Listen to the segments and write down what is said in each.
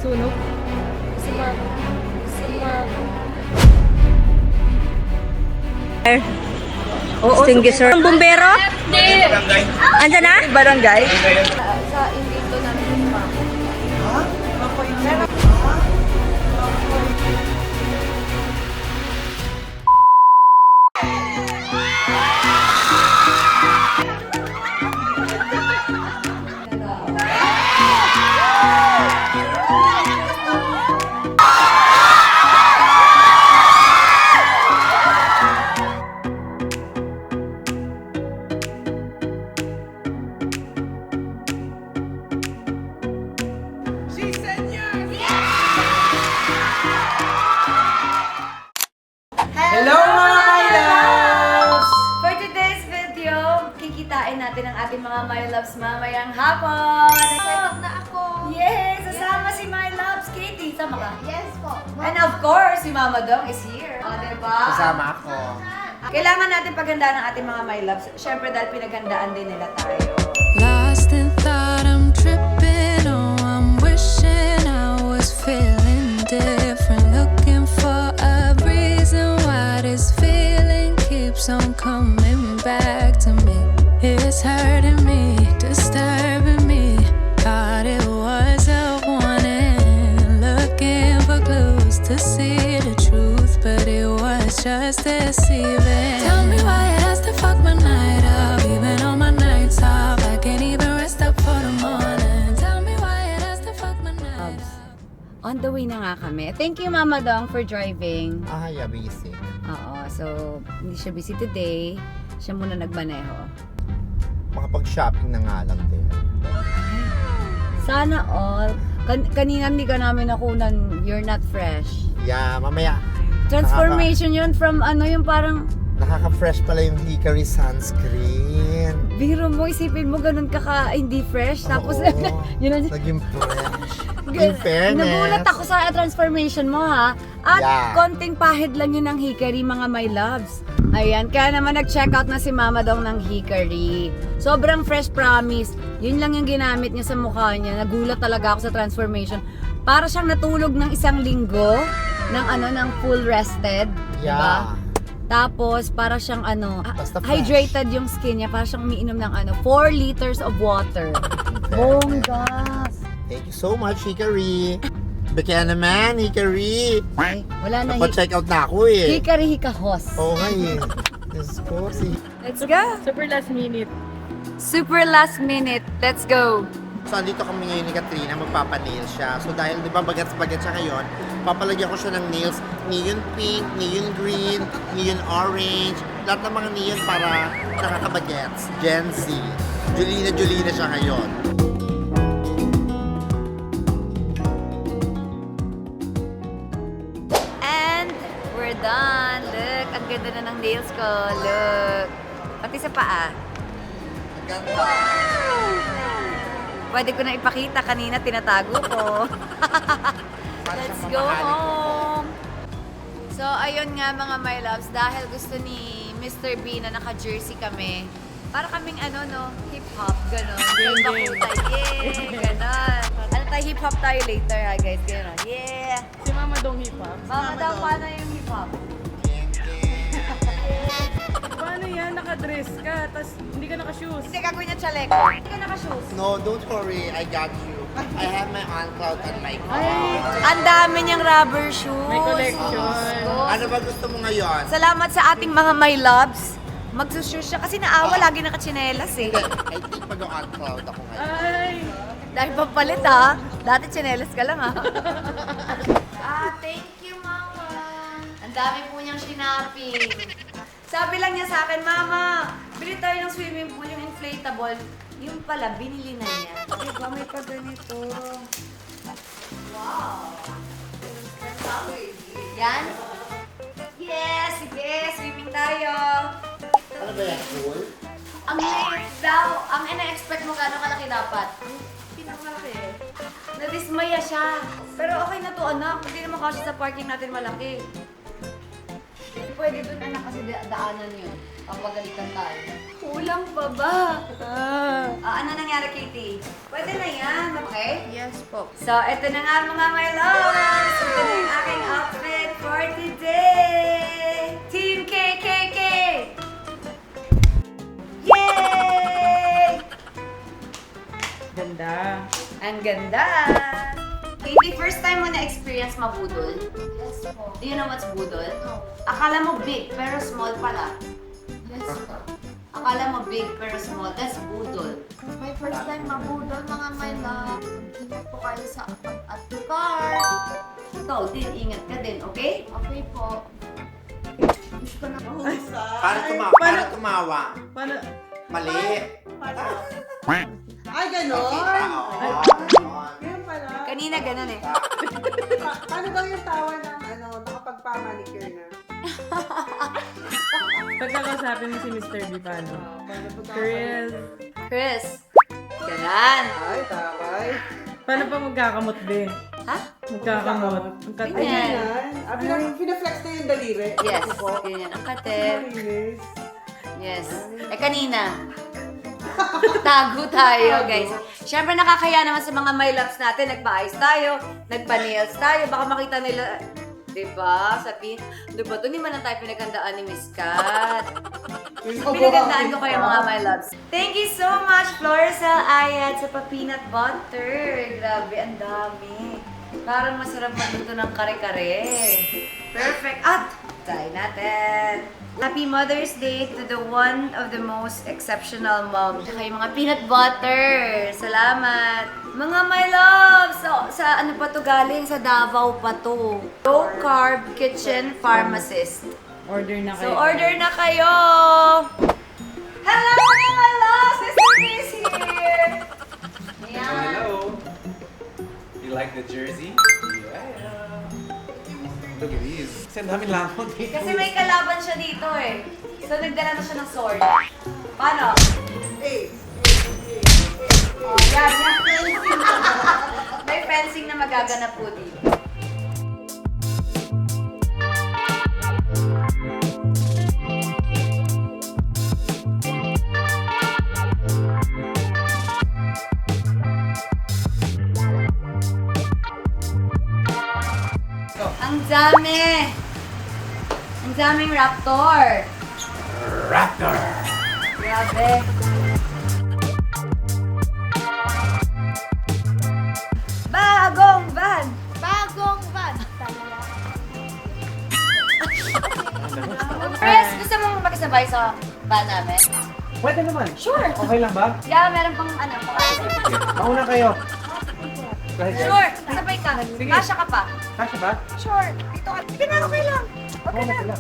Sunog. Oo, extinguisher. Ang bumbero? Andyan na? Barangay. Sa indito namin pa. Hello mga my loves! For today's video, kikitain natin ang ating mga my loves mamayang hapon. Excited na ako. Yes! Sasama si my loves Katie. Sama ka? Yes po. And of course, si Mama Dong is here. O, diba? Kasama ako. Kailangan natin paghandaan ang ating mga my loves. Siyempre dahil pinaghandaan din nila tayo. Lost in thought, I'm tripping. Oh, I'm wishing I was feeling different. Looking for a reason why this feeling keeps on coming back to me. It's hurting me, disturbing me. Thought it was a warning. Looking for clues to see the truth, but it was just deceiving. Tell me why it has to fuck my night up, even on my nights off. I can't even rest up for the morning. Tell me why it has to fuck my night up. On the way na nga kami. Thank you, Mama Dong, for driving. Ay, busy. Oo, so hindi siya busy today. Siya muna nagmaneho. Makapag-shopping na nga lang din. Sana all. Kanina hindi ka namin nakunan, you're not fresh. Yeah, mamaya. Transformation yun from ano yung parang, Nakaka-fresh pala yung Hickory sunscreen. biro mo, isipin mo ganun hindi fresh. Tapos, Oo, yun ang, naging fresh. In fairness. nagulat ako sa transformation mo ha. At Yeah. konting pahid lang yun ng Hickory mga my loves. Ayan, kaya naman nag-check out na si Mama Dong ng Hickory. Sobrang fresh, promise. Yun lang yung ginamit niya sa mukha niya. Nagulat talaga ako sa transformation. Para siyang natulog ng isang linggo ng full rested, Yeah. diba? Tapos para siyang Basta fresh. hydrated yung skin niya, para siyang umiinom ng 4 liters of water. Bongga. Thank you so much, Hickory. Baka naman, Hickory. Ay, wala na Napa-check out na ako eh. Hickory hikahos. Okay. Diyos ko, Let's go. Super last minute. Super last minute. Let's go. So, andito kami ngayon ni Katrina, magpapanail siya. So, dahil, di ba, bagats-bagats siya ngayon, papalagyan ko siya ng nails, neon pink, neon green, neon orange, lahat ng mga neon para nakakabagets. Gen Z. Julina siya ngayon. And we're done. Look, ang ganda na ng nails ko. Look. Pati sa paa. Ganda. Pwede ko na ipakita. Kanina tinatago ko. Let's go home. So, ayun nga mga my loves. Dahil gusto ni Mr. B na naka-jersey kami. Para kaming hip-hop, gano'n. Yeah, gano'n. Hip-hop tayo later ha guys. Gano'n. Yeah. Si Mama Dong hip-hop. Mama daw, paano yung hip-hop? Paano yan? Naka-dress ka, tas hindi ka naka-shoes. Hindi, gagawin niya chaleco. Hindi ka naka-shoes. No, don't worry. I got you. I have my on-cloud and my car. Ang dami niyang rubber shoes. May collection. Ano ba gusto mo ngayon? Salamat sa ating mga my loves. Magsushoes siya kasi naawa lagi nakachinelas eh. I think mag-on-cloud ako ngayon. Ay! Dahil papalit ha. Dati chinelas ka lang ha. Thank you mama. Ang dami po niyang shopping. Sabi lang niya sa akin, Mama, bili tayo ng swimming pool, yung inflatable. Yung pala, binili na niya. Diba, may pa ganito. Wow! Yan? Yes! Sige, swimming tayo. Ano ba yan? Pool? Ang liit daw. Ang ina-expect mo gano'ng kalaki dapat? Pinakamalaki. Nadismaya siya. Pero okay na to anak. Hindi naman kasi sa parking natin malaki. pwede dun, anak, kasi daanan yun. Papagalitan tayo. Kulang pa ba? Ano nangyari, Katie? Pwede na yan, okay? Yes po. So, ito na nga mga my loves. Ito na yung aking outfit for today. Team KKK! Yay! Ganda. Ang ganda! Katie, first time mo na-experience mabudol? Yes po. Do you know what's budol? No. Akala mo big, pero small pala. Yes po. Akala mo big, pero small. That's budol. My first time mabudol, mga my love. Ingat po kayo sa at the car. Ikaw din, ingat ka din, okay? Okay po. Gusto ko na po. Para tumawa. Paano? Mali. Ay, gano'n? Kita, oo. Ganyan pala. Kanina ganun eh. Paano daw yung tawa ng nakapagpamanicure na? Pagkakausapin mo si Mr. B, paano? Paano pagka- Chris. Chris. Ganan. Ay, taway. Paano pa magkakamot, be? Ha? Magkakamot. Ay, Ganyan. ganyan. Pinaflex na yung daliri. Yes. Ito po. Ganyan. Ang katip. Malinis. Yes. Eh, kanina. Tago tayo, guys. Siyempre, nakakaya naman sa mga my loves natin. Nagpa-eyes tayo, nagpa-nails tayo. Baka makita nila, diba? Sabihin, diba, ito naman ang tayo pinaghandaan ni Miss Kat. Pinaghandaan ko kayo mga my loves. Thank you so much, Florcel Ayat, sa pa-peanut butter. Grabe, ang dami. Parang masarap magluto ng kare-kare. Perfect. At, try natin. Happy Mother's Day to the one of the most exceptional mom. Tsaka yung mga peanut butter. Salamat. Mga my love, sa ano pa to galing? Sa Davao pa to. Low Carb Kitchen Pharmacist. Order na kayo. So, order na kayo! Hello, my love! Sister B is here! Ayan. Hello. You like the jersey? Yeah. Look at these. Kasi ang daming lamon dito. Kasi may kalaban siya dito eh. So, nagdala na siya ng sword. Paano? Oh, yan. May fencing na magaganap po dito. Ang dami! Ang daming raptor! Raptor! Grabe! Bagong van! Bagong van. Talaga. Chris, gusto mong makisabay sa van namin? Pwede naman. Sure! Okay lang ba? Yeah, meron pang ano, Mauna kayo. Go ahead, guys. Sure! Kasabay ka. Kasya ka pa. Kasya ba? Sure! Dito ka. Sige na, okay lang. Okay Oo, na. sila.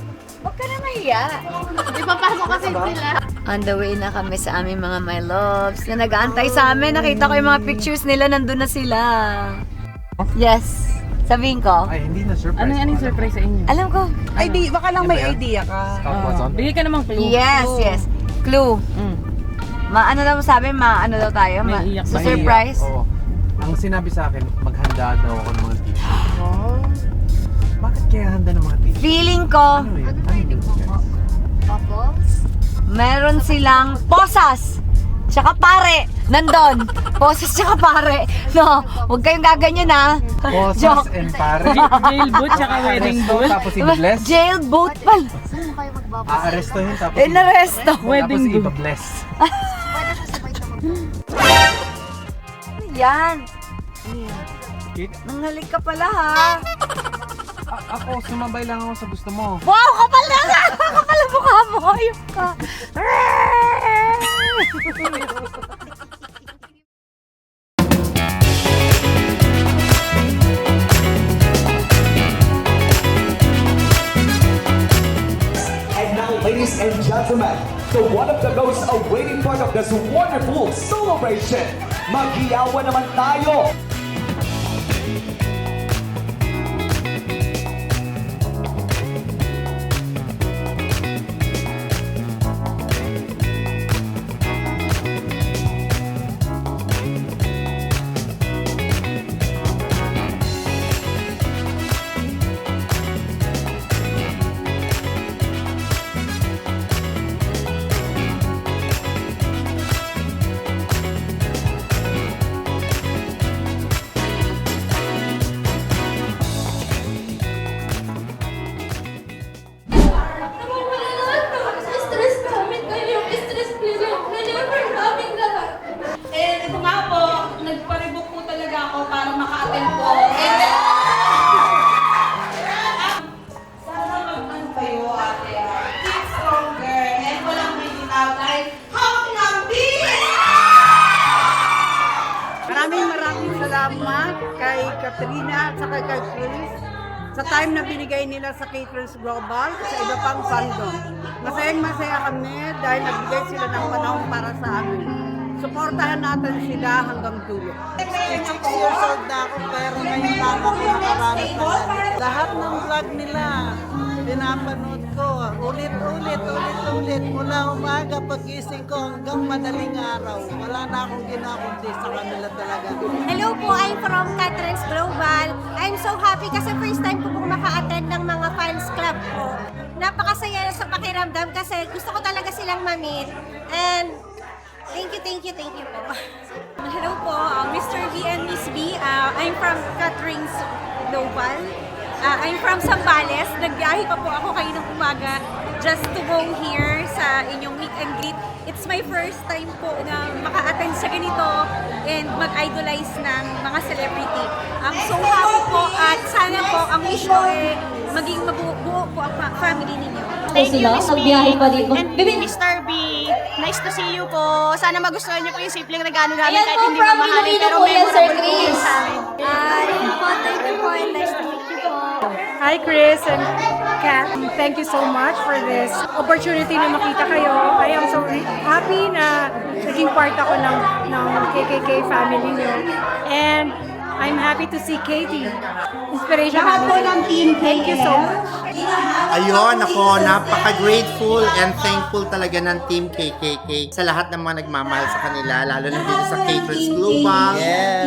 Huwag ka na mahiya. Ipapasok kasi sila. On the way na kami sa aming mga my loves na nag-aantay sa amin. Nakita ko yung mga pictures nila, nandun na sila. Yes. Sabihin ko. Ay, hindi na surprise. Ano yung surprise sa inyo? Alam ko. Ay, di, baka lang may Yan ba yan? idea ka. Scout Watson? Bigay ka namang clue. Yes, yes. Clue. Mm. Ano daw sabi? Ano daw tayo? May iyak So, ba? surprise? Oo. Ang sinabi sa akin, maghanda daw ako ng mga tissue. Bakit kaya handa ng mga tissue? Feeling ko, Ano yun? Ano yun, guys? Bubbles? meron silang posas. Tsaka pare. Nandun. Posas tsaka pare. No, huwag kayong gaganyan ha. Posas and pare. Jail boot tsaka wedding boot. Tapos i-bless. Jail boot pala. Saan mo kayo magbubbles? Aarestohin tapos Inaresto. Wedding tapos boot. Pwede i-bless. siya sabay sa magbubbles. Yan. Kit, Nanghalik ka pala ha. ako, sumabay lang ako sa gusto mo. Wow, kapal na ka! Kapal ang mukha mo. Ayun ka. And now, ladies and gentlemen, the one of the most awaiting part of this wonderful celebration. Maghiyawan naman tayo! Katrina at saka kay Chris sa time na binigay nila sa Caterers Global at sa iba pang fandom. Masayang-masaya kami dahil nagbigay sila ng panahon para sa amin. Suportahan natin sila hanggang dulo. 66 years old na ako pero ngayon lang ako nakaranas na lahat ng vlog nila. Pinapanood ko ulit mula umaga pagising ko hanggang madaling araw. Wala na akong ginakundi sa kanila talaga. Hello po, I'm from Caterers Global. I'm so happy kasi first time ko pong maka-attend ng mga fans club ko. Napakasaya sa pakiramdam kasi gusto ko talaga silang ma-meet. And thank you po. Hello po, Mr. B and Miss B. I'm from Caterers Global. I'm from Zambales. Nagbiyahe pa po ako kayo ng umaga just to go here sa inyong meet and greet. It's my first time po na maka-attend sa ganito and mag-idolize ng mga celebrity. I'm so happy po at sana po ang wish ko maging mabuo po ang family ninyo. Thank you, Miss B. And Mr. B, nice to see you po. Sana magustuhan niyo po yung simpleng regalo namin kahit hindi from mamahalin Iloilo pero po yan, Sir memorable po Chris. sa amin. Thank you po and nice to meet you po. Hi Chris and Kat, thank you so much for this opportunity na makita kayo. I am so happy na naging part ako ng KKK family niyo. And I'm happy to see Katie. Inspiration ako ng team. Thank you so much. Ayun, ako, napaka-grateful and thankful talaga ng Team KKK sa lahat ng mga nagmamahal sa kanila, lalo na dito sa Caterers Global,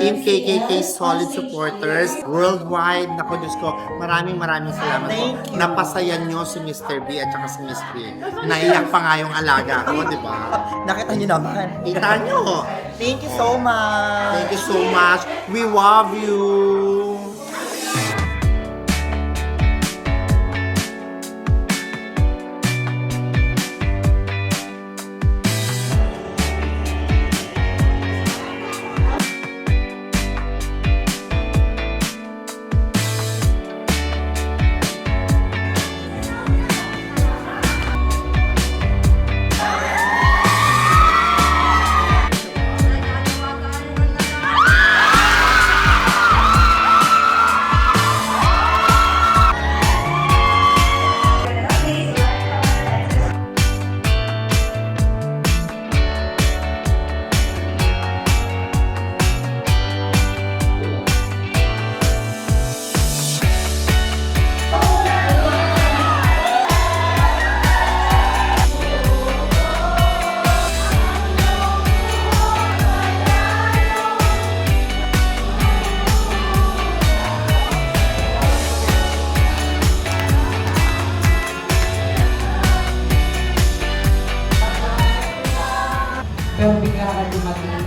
Team KKK solid supporters, worldwide. Naku, Diyos ko, maraming salamat po. Napasayan nyo si Mr. B at saka si Miss B. Naiyak pa nga yung alaga ko, di ba? Nakita niyo naman. Kita nyo. Thank you so much. Thank you so much. We love you. Pero bigla ka dumating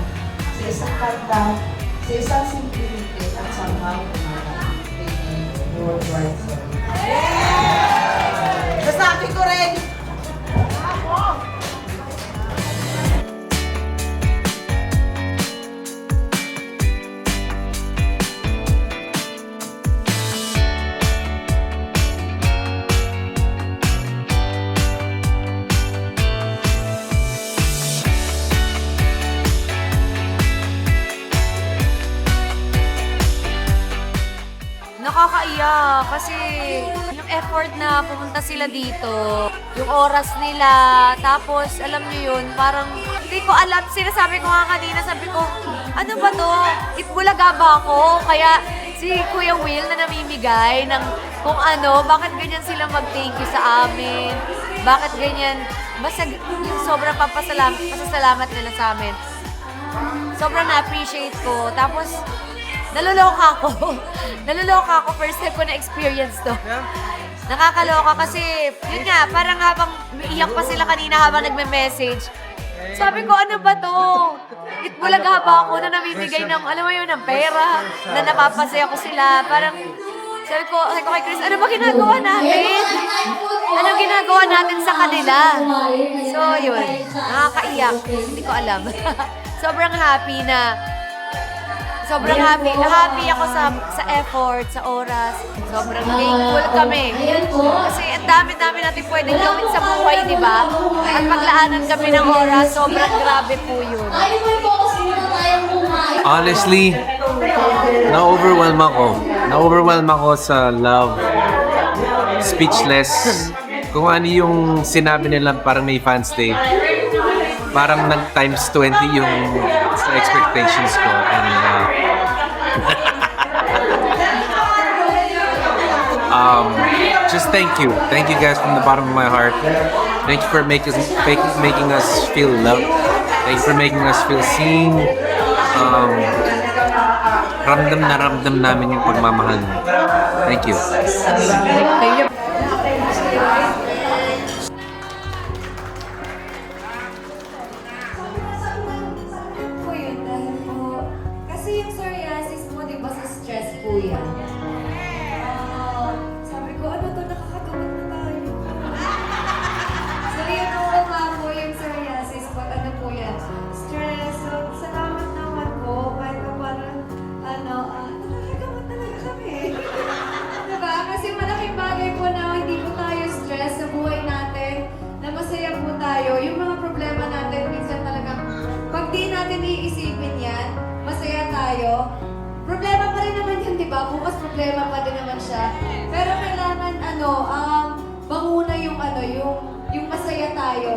sa isang kanta, sa isang simplite at somehow kumakain. Worldwide song. Nasabi ko rin! Nakakaiyak kasi yung effort na pumunta sila dito, yung oras nila, tapos alam niyo yun, parang hindi ko alam, sinasabi ko nga kanina, sabi ko, ano ba to? Itbulaga ba ako? Kaya si Kuya Will na namimigay ng kung ano, bakit ganyan sila mag-thank you sa amin, bakit ganyan, basta yung sobrang pasasalamat nila sa amin. Sobrang na-appreciate ko. Tapos, naluloka ako. Naluloka ako. First time ko na-experience to. Nakakaloka kasi, yun nga, parang habang iiyak pa sila kanina habang nagme-message. Sabi ko, ano ba to? Itbulaga ba ako na namimigay ng, alam mo yun, ng pera, na napapasaya ko sila. Parang, sabi ko kay Chris, ano ba ginagawa natin? Anong ginagawa natin sa kanila? So, yun. Nakakaiyak. Hindi ko alam. Sobrang happy na sobrang happy. Happy ako sa effort, sa oras. Sobrang thankful kami. Kasi ang dami-dami natin pwedeng gawin sa buhay, di ba? At maglaanan kami ng oras, sobrang grabe po yun. Honestly, Na-overwhelm ako sa love. Speechless. Kung ano yung sinabi nila parang may fans day. Parang nag-times 20 yung sa expectations ko. And just thank you. Thank you guys from the bottom of my heart. Thank you for making us feel loved. Thank you for making us feel seen. Ramdam na ramdam namin yung pagmamahal mo. Thank you. Po yun, dahil po, kasi yung psoriasis mo, di ba sa stress po yan? Sabi ko, ano to, nakakagamot na tayo. So yun po nga po yung psoriasis, pag ano po yan, stress. So salamat naman po, kahit pa parang, nakakagamot talaga kami. Diba? Kasi malaking bagay po na hindi po tayo stress sa buhay natin, na masaya po tayo. Yung mga problema natin, minsan talaga, pag di natin iisipin yan, masaya tayo, problema pa rin naman yun, di ba? Bukas problema pa din naman siya. Pero kailangan, manguna yung masaya tayo.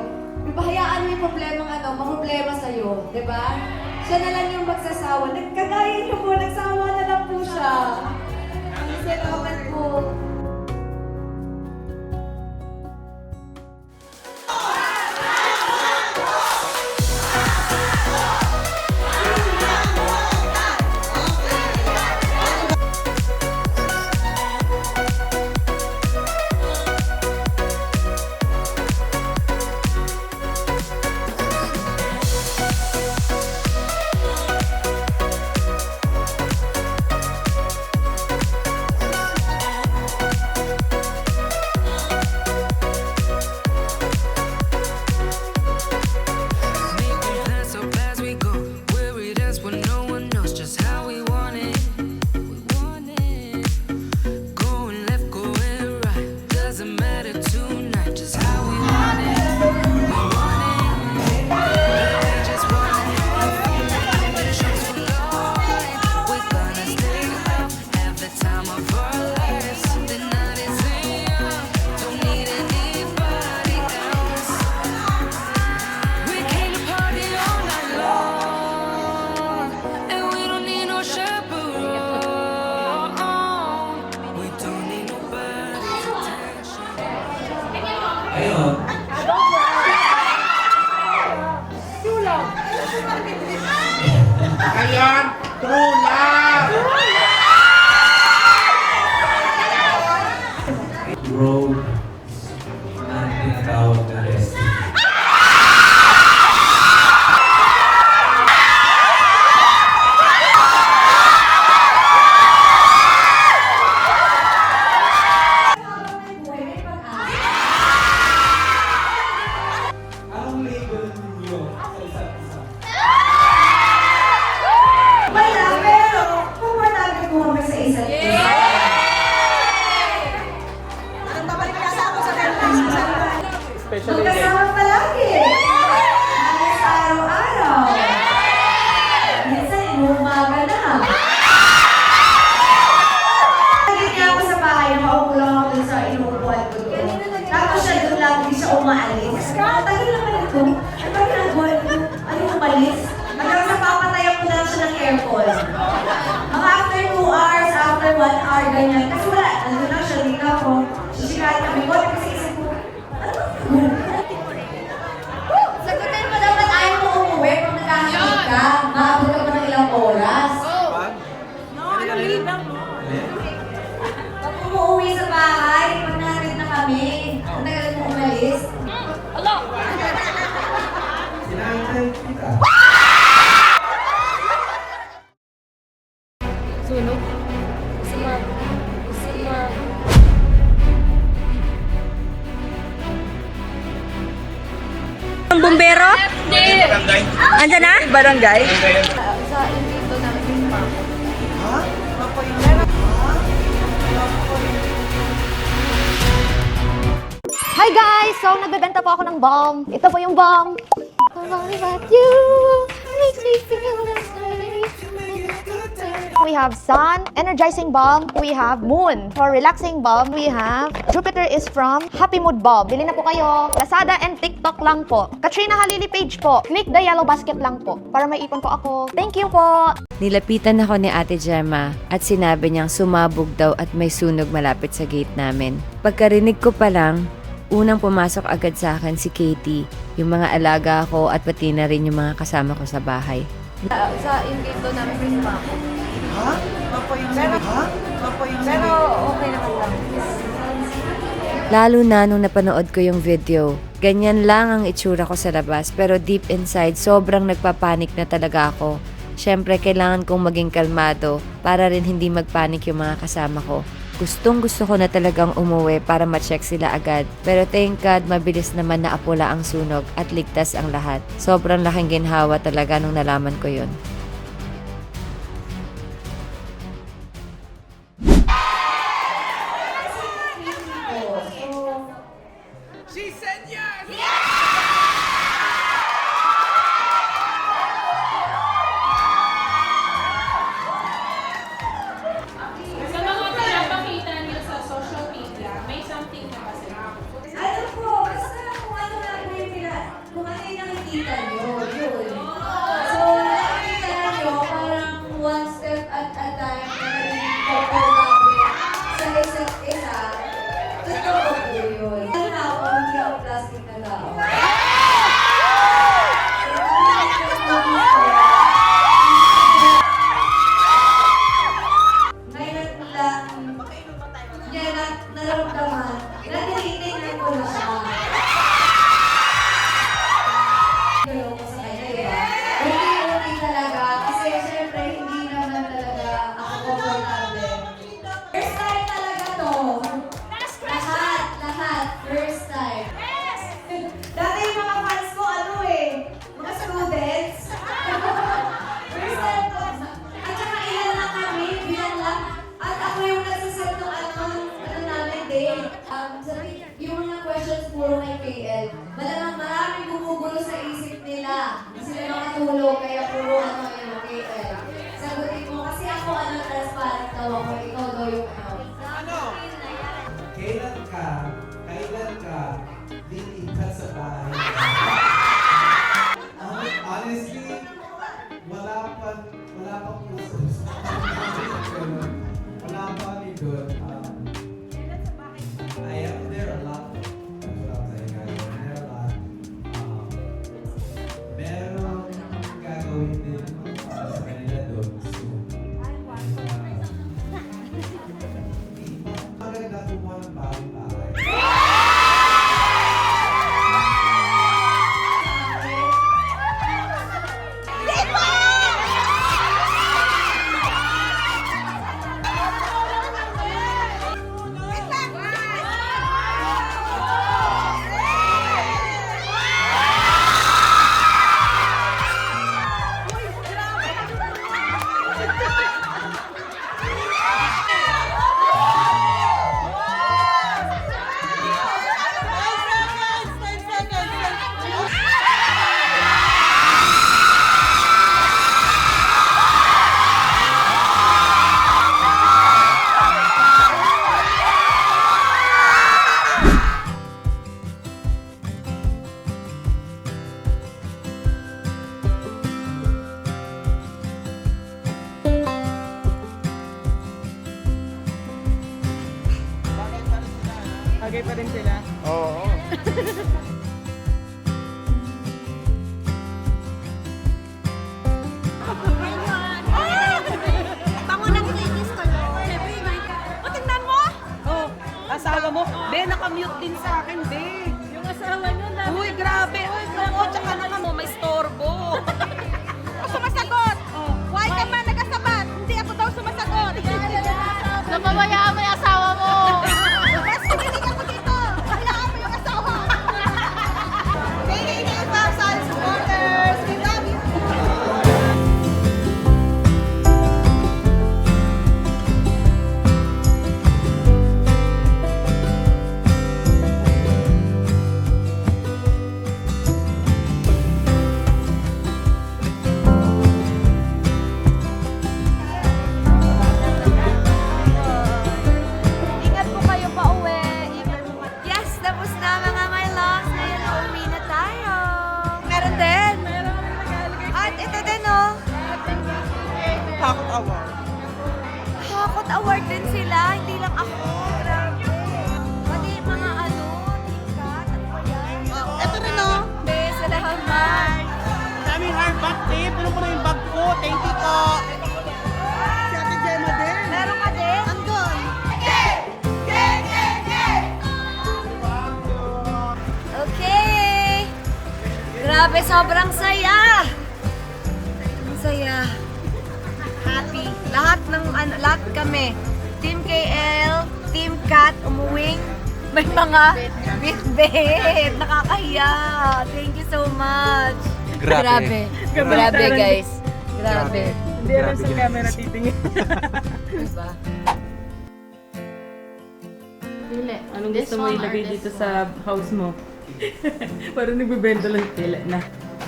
Diba, hayaan mo yung problema sa'yo, di ba? Siya na lang yung magsasawa. Kagaya niyo po, nagsawa na lang po siya. Salamat po. Ngayon, true love! Road na tinatawag na rest. Anong label niyo sa isa't isa? Wala, pero kumatabi po kami sa isa't isa. Magkasama palagi. Halos araw-araw. Minsan, umaga na. Lagi niya ako sa bahay, makaupo lang ako dun sa inuupuan ko doon. Tapos siya doon lagi siya umaalis. Tagal naman ito. Ano ba ginagawa ito? Ano umalis? Hanggang sa papatayan ko lang siya ng aircon. Mga after 2 hours, after 1 hour, ganyan. Kasi wala, nandun lang siya, dito ako. Sisikain kami ko, kasi isip ko, sagutin mo dapat ayaw mo umuwi kung naghahanap ka. Maabot ka pa ng ilang oras. Pag umuwi sa bahay, pag natin na kami, ang tagal mo umalis. Sinahintay kita. Sunog. Ang bumbero? Andyan na? Barangay? Sa dito namin. Hi guys! So, nagbebenta po ako ng bomb. Ito po yung bomb. Don't worry about you. Makes me feel this way. we have Sun, energizing balm. We have Moon. For relaxing balm, we have Jupiter is from Happy Mood Balm. Bili na po kayo. Lazada and TikTok lang po. Katrina Halili page po. Click the yellow basket lang po para may ipon po ako. Thank you po! Nilapitan ako ni Ate Gemma at sinabi niyang sumabog daw at may sunog malapit sa gate namin. Pagkarinig ko pa lang, unang pumasok agad sa akin si Katie, yung mga alaga ko at pati na rin yung mga kasama ko sa bahay. Sa yung gate doon namin may sumako. Ha? Pero okay naman lang. Lalo na nung napanood ko yung video. Ganyan lang ang itsura ko sa labas pero deep inside sobrang nagpapanik na talaga ako. Siyempre kailangan kong maging kalmado para rin hindi magpanik yung mga kasama ko. Gustong gusto ko na talagang umuwi para ma-check sila agad. Pero thank God, mabilis naman na apula ang sunog at ligtas ang lahat. Sobrang laking ginhawa talaga nung nalaman ko yun. Sa mga pinapakita niyo sa social media, may something na ba sila? Ano po, basta kung ano lang po yung kung ano yung nakikita nyo, yun. So, nakikita nyo parang one step at a time na naging kapag sa isa't isa. Totoo po yun. Ano na ako, hindi ako plastic na tao. Ngayon naramdaman, natitignan ko na siya. Galaw ko sa kanya, diba? Unti-unti talaga, kasi syempre hindi naman talaga ako komportable. First time talaga to. Lahat. First time. Dati yung mga fans ko, mga students. First time to. At saka ilan lang kami, bilang lang. At ako yung nagsaset ng namin day. Yung mga questions puro kay KL. Maraming gumugulo sa isip nila. Sila makatulog, kaya puro yung KL. Sagutin mo, kasi ako transparent daw ako. Ikaw daw yung Kailan ka lilipat sa bahay? Honestly, wala pang puso. Wala pa ni doon. There are a lot. That's what I'm saying, guys. There are a lot. Meron gagawin din para sa kanila doon soon. Maganda kumuha ng bagong bahay. Bagay pa rin sila. Oo. Bango ng inis ko. O, tingnan mo! Oh, asawa mo. Be, nakamute din sa akin, be. Yung asawa niyo na. Uy, grabe. Uy, tsaka naman mo, may storbo. Sumasagot! Why ka man nagasabat? Hindi ako daw sumasagot. Napabayaan mo yung asawa mo! Mas kinilig ako dito. Kailangan mo yung asawa. Thank you for sa supporters! We love you! Thank you po. Si Ate Gemma din. Meron ka din? Andun. Okay! Grabe, sobrang saya! Ang saya. Happy. Lahat kami. Team KL, Team Kat, umuwing. May mga bit-bit. Nakakahiya. Thank you so much. Grabe. Grabe, guys. Grabe. Hindi alam sa camera titingin. Diba? Anong gusto mo ilagay dito sa house mo? Parang nagbibenta lang tila na.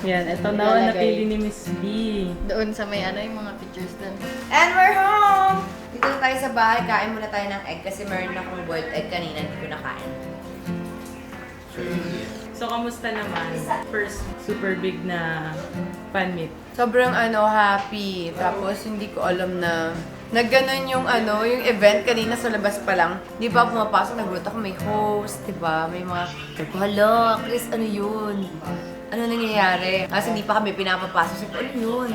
Yan, ito na ang napili ni Miss B. Doon sa may yung mga pictures doon. And we're home! Dito na tayo sa bahay. Kain muna tayo ng egg kasi meron akong boiled egg kanina. Hindi ko nakain. So, kamusta naman? First super big na fan meet. Sobrang happy. Tapos hindi ko alam na nagganon yung yung event kanina sa labas pa lang. Di ba pumapasok, nagulat ako may host, di ba? May mga, hala, Chris, ano yun? Ano nangyayari? Kasi hindi pa kami pinapapasok. Sabi ko, ano yun?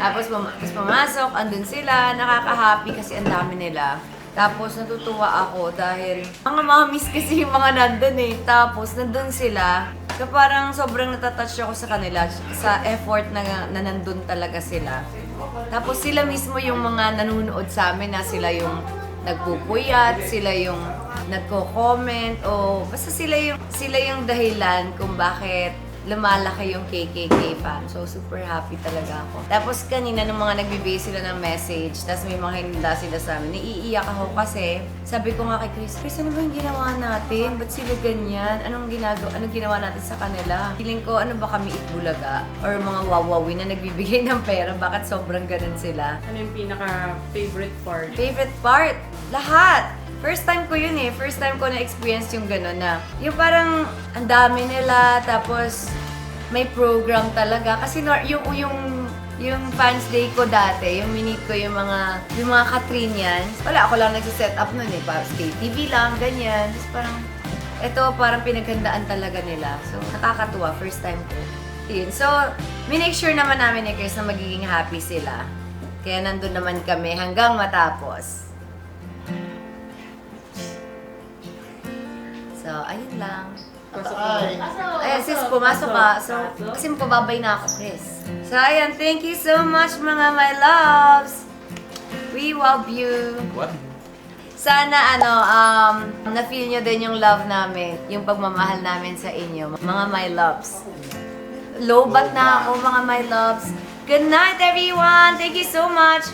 Tapos pumasok, andun sila, nakaka-happy kasi ang dami nila. Tapos natutuwa ako dahil mga mamiss kasi yung mga nandun eh. Tapos nandun sila. So parang sobrang natatouch ako sa kanila, sa effort na nandun talaga sila. Tapos sila mismo yung mga nanonood sa amin na sila yung nagpupuyat, sila yung nagko-comment, o basta sila yung dahilan kung bakit lumalaki yung KKK fan. So, super happy talaga ako. Tapos kanina, nung mga nagbibigay sila ng message, tapos may mga hinda sila sa amin, naiiyak ako kasi sabi ko nga kay Chris, ano ba yung ginawa natin? Ba't sila ganyan? Anong ginawa natin sa kanila? Feeling ko, ano ba kami itbulaga? Or mga wawawi na nagbibigay ng pera? Bakit sobrang ganun sila? Ano yung pinaka-favorite part? Favorite part? Lahat! First time ko yun eh. First time ko na-experience yung gano'n na yung parang ang dami nila, tapos may program talaga. Kasi yung fans day ko dati, yung minute ko yung mga Katrinians, wala, ako lang nagsiset up nun eh. Parang TV lang, ganyan. Tapos parang pinaghandaan talaga nila. So, nakakatuwa. First time ko. Yun. So, minake sure naman namin ni Chris na magiging happy sila. Kaya nandun naman kami hanggang matapos. So, ayun lang. Sis, pumasok ka. So, kasi magpababay na ako, Chris. So, ayan. Thank you so much, mga my loves. We love you. What? Sana, na-feel nyo din yung love namin, yung pagmamahal namin sa inyo, mga my loves. Low bat na ako, mga my loves. Good night, everyone. Thank you so much.